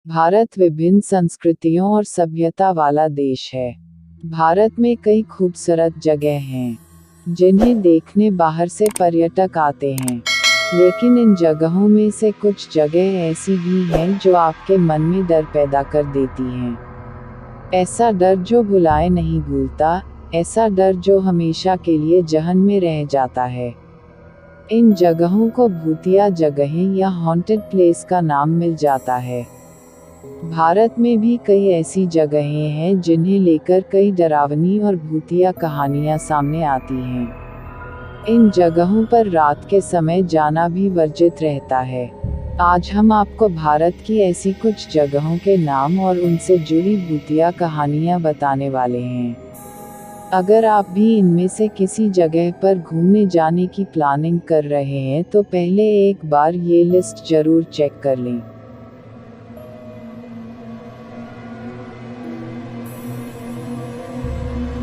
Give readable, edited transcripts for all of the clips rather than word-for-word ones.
भारत विभिन्न संस्कृतियों और सभ्यता वाला देश है। भारत में कई खूबसूरत जगह हैं, जिन्हें देखने बाहर से पर्यटक आते हैं। लेकिन इन जगहों में से कुछ जगह ऐसी भी हैं जो आपके मन में डर पैदा कर देती हैं। ऐसा डर जो भुलाए नहीं भूलता, ऐसा डर जो हमेशा के लिए जहन में रह जाता है। इन जगहों को भूतिया जगहें या हॉन्टेड प्लेस का नाम मिल जाता है। भारत में भी कई ऐसी जगहें हैं जिन्हें लेकर कई डरावनी और भूतिया कहानियां सामने आती हैं। इन जगहों पर रात के समय जाना भी वर्जित रहता है। आज हम आपको भारत की ऐसी कुछ जगहों के नाम और उनसे जुड़ी भूतिया कहानियां बताने वाले हैं। अगर आप भी इनमें से किसी जगह पर घूमने जाने की प्लानिंग कर रहे हैं तो पहले एक बार ये लिस्ट जरूर चेक कर लें।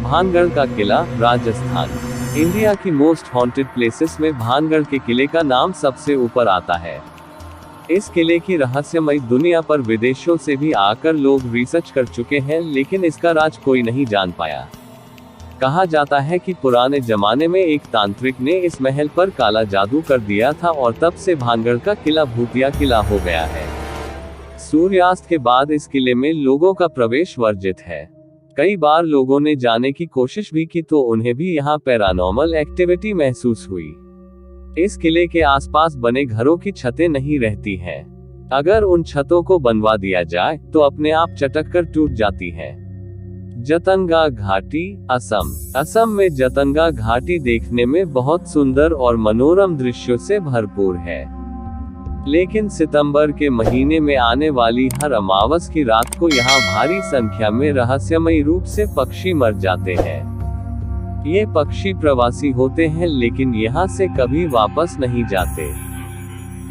भानगढ़ का किला, राजस्थान। इंडिया की मोस्ट हॉन्टेड प्लेसेस में भानगढ़ के किले का नाम सबसे ऊपर आता है। इस किले की रहस्यमयी दुनिया पर विदेशों से भी आकर लोग रिसर्च कर चुके हैं, लेकिन इसका राज कोई नहीं जान पाया। कहा जाता है कि पुराने जमाने में एक तांत्रिक ने इस महल पर काला जादू कर दिया था और तब से भानगढ़ का किला भूतिया किला हो गया है। सूर्यास्त के बाद इस किले में लोगों का प्रवेश वर्जित है। कई बार लोगों ने जाने की कोशिश भी की तो उन्हें भी यहाँ पैरानॉर्मल एक्टिविटी महसूस हुई। इस किले के आसपास बने घरों की छतें नहीं रहती हैं। अगर उन छतों को बनवा दिया जाए तो अपने आप चटक कर टूट जाती हैं। जतंगा घाटी, असम। असम में जतंगा घाटी देखने में बहुत सुंदर और मनोरम दृश्यों से भरपूर है। लेकिन सितंबर के महीने में आने वाली हर अमावस की रात को यहाँ भारी संख्या में रहस्यमयी रूप से पक्षी मर जाते हैं। ये पक्षी प्रवासी होते हैं लेकिन यहाँ से कभी वापस नहीं जाते।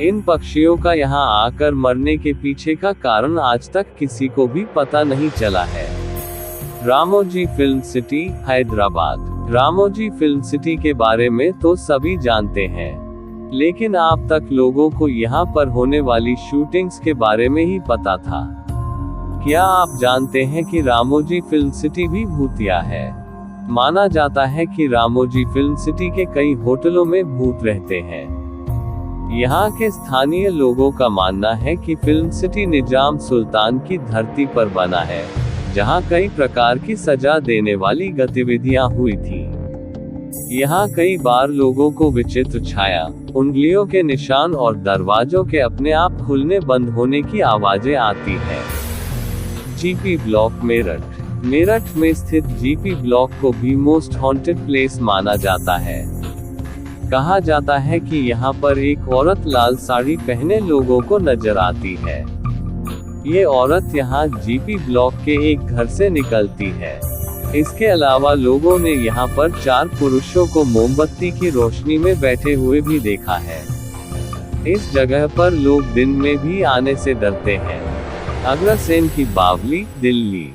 इन पक्षियों का यहाँ आकर मरने के पीछे का कारण आज तक किसी को भी पता नहीं चला है। Ramoji film city, Hyderabad. Ramoji film city के बारे में तो सभी जानते हैं, लेकिन अब तक लोगों को यहाँ पर होने वाली शूटिंग्स के बारे में ही पता था। क्या आप जानते हैं कि रामोजी फिल्म सिटी भी भूतिया है? माना जाता है कि रामोजी फिल्म सिटी के कई होटलों में भूत रहते हैं। यहाँ के स्थानीय लोगों का मानना है कि फिल्म सिटी निजाम सुल्तान की धरती पर बना है, जहाँ कई प्रकार की सजा देने वाली गतिविधियां हुई थी। यहाँ कई बार लोगों को विचित्र छाया, उंगलियों के निशान और दरवाजों के अपने आप खुलने बंद होने की आवाजें आती हैं। GP block, Meerut. मेरठ में स्थित जीपी ब्लॉक को भी मोस्ट हॉन्टेड प्लेस माना जाता है। कहा जाता है कि यहाँ पर एक औरत लाल साड़ी पहने लोगों को नजर आती है। ये औरत यहाँ जीपी ब्लॉक के एक घर से निकलती है। इसके अलावा लोगों ने यहाँ पर 4 पुरुषों को मोमबत्ती की रोशनी में बैठे हुए भी देखा है। इस जगह पर लोग दिन में भी आने से डरते हैं। अग्रसेन की बावली, दिल्ली।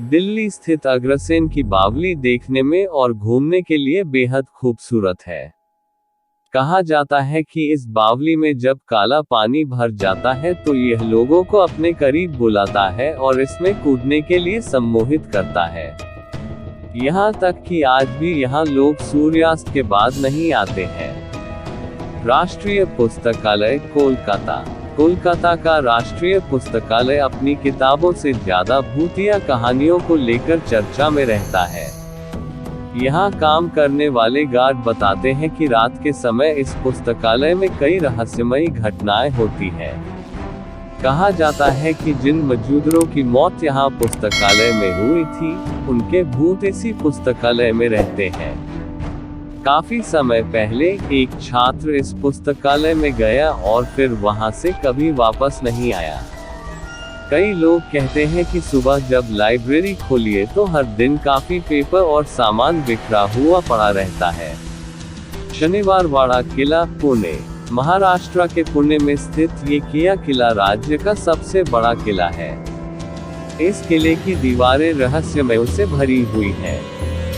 दिल्ली स्थित अग्रसेन की बावली देखने में और घूमने के लिए बेहद खूबसूरत है। कहा जाता है कि इस बावली में जब काला पानी भर जाता है तो यह लोगों को अपने करीब बुलाता है और इसमें कूदने के लिए सम्मोहित करता है। यहाँ तक कि आज भी यहाँ लोग सूर्यास्त के बाद नहीं आते हैं। राष्ट्रीय पुस्तकालय, कोलकाता। कोलकाता का राष्ट्रीय पुस्तकालय अपनी किताबों से ज्यादा भूतिया कहानियों को लेकर चर्चा में रहता है। यहाँ काम करने वाले गार्ड बताते हैं कि रात के समय इस पुस्तकालय में कई रहस्यमयी घटनाएं होती हैं। कहा जाता है कि जिन मजदूरों की मौत यहाँ पुस्तकालय में हुई थी, उनके भूत इसी पुस्तकालय में रहते हैं। काफी समय पहले एक छात्र इस पुस्तकालय में गया और फिर वहां से कभी वापस नहीं आया। कई लोग कहते हैं कि सुबह जब लाइब्रेरी खोलिए तो हर दिन काफी पेपर और सामान बिखरा हुआ पड़ा रहता है। शनिवारवाड़ा किला, पुणे। महाराष्ट्र के पुणे में स्थित ये किला राज्य का सबसे बड़ा किला है। इस किले की दीवारें रहस्यमयों से भरी हुई हैं।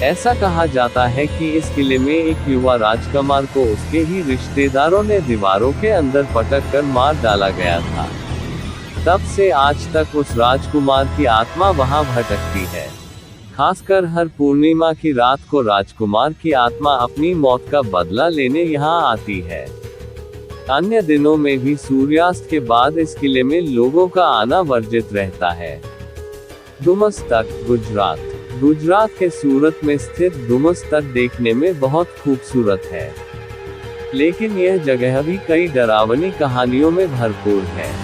ऐसा कहा जाता है कि इस किले में एक युवा राजकुमार को उसके ही रिश्तेदारों ने दीवारों के अंदर पटक कर मार डाला गया था। तब से आज तक उस राजकुमार की आत्मा वहां भटकती है। खासकर हर पूर्णिमा की रात को राजकुमार की आत्मा अपनी मौत का बदला लेने यहाँ आती है। अन्य दिनों में भी सूर्यास्त के बाद इस किले में लोगों का आना वर्जित रहता है। डुमस तट, गुजरात। गुजरात के सूरत में स्थित डुमस तट देखने में बहुत खूबसूरत है, लेकिन यह जगह भी कई डरावनी कहानियों में भरपूर है।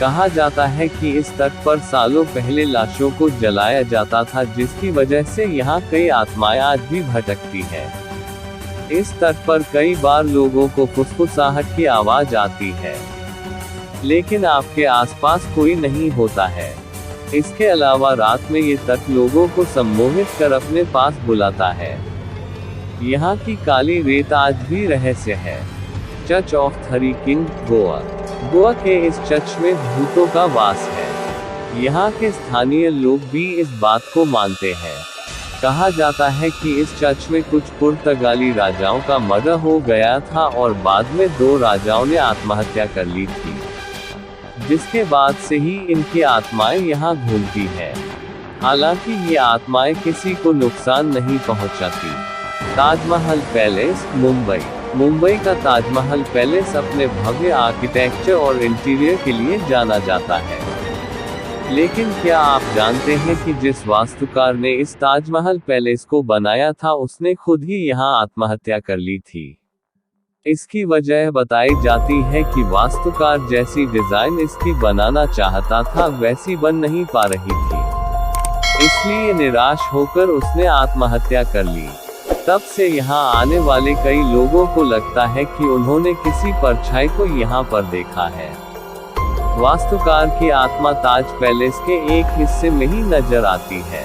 कहा जाता है कि इस तट पर सालों पहले लाशों को जलाया जाता था, जिसकी वजह से यहाँ कई आत्माएं आज भी भटकती हैं। इस तट पर कई बार लोगों को फुसफुसाहट की आवाज आती है, लेकिन आपके आसपास कोई नहीं होता है। इसके अलावा रात में ये तट लोगों को सम्मोहित कर अपने पास बुलाता है। यहाँ की काली रेत आज भी रहस्य है। Church of three king, Goa. Goa के इस चर्च में भूतों का वास है। यहाँ के स्थानीय लोग भी इस बात को मानते हैं। कहा जाता है कि इस चर्च में कुछ पुर्तगाली राजाओं का मर्डर हो गया था और बाद में 2 राजाओं ने आत्महत्या कर ली थी, जिसके बाद से ही इनकी आत्माएं यहाँ घूमती हैं। हालांकि ये आत्माएं किसी को नुकसान नहीं पहुंचाती। ताजमहल पैलेस, मुंबई। मुंबई का ताजमहल पैलेस अपने भव्य आर्किटेक्चर और इंटीरियर के लिए जाना जाता है। लेकिन क्या आप जानते हैं कि जिस वास्तुकार ने इस ताजमहल पैलेस को बनाया था, उसने खुद ही यहाँ आत्महत्या कर ली थी। इसकी वजह बताई जाती है कि वास्तुकार जैसी डिजाइन इसकी बनाना चाहता था, वैसी बन नहीं पा रही थी, इसलिए निराश होकर उसने आत्महत्या कर ली। तब से यहाँ आने वाले कई लोगों को लगता है कि उन्होंने किसी परछाई को यहाँ पर देखा है। वास्तुकार की आत्मा ताज पैलेस के एक हिस्से में ही नजर आती है।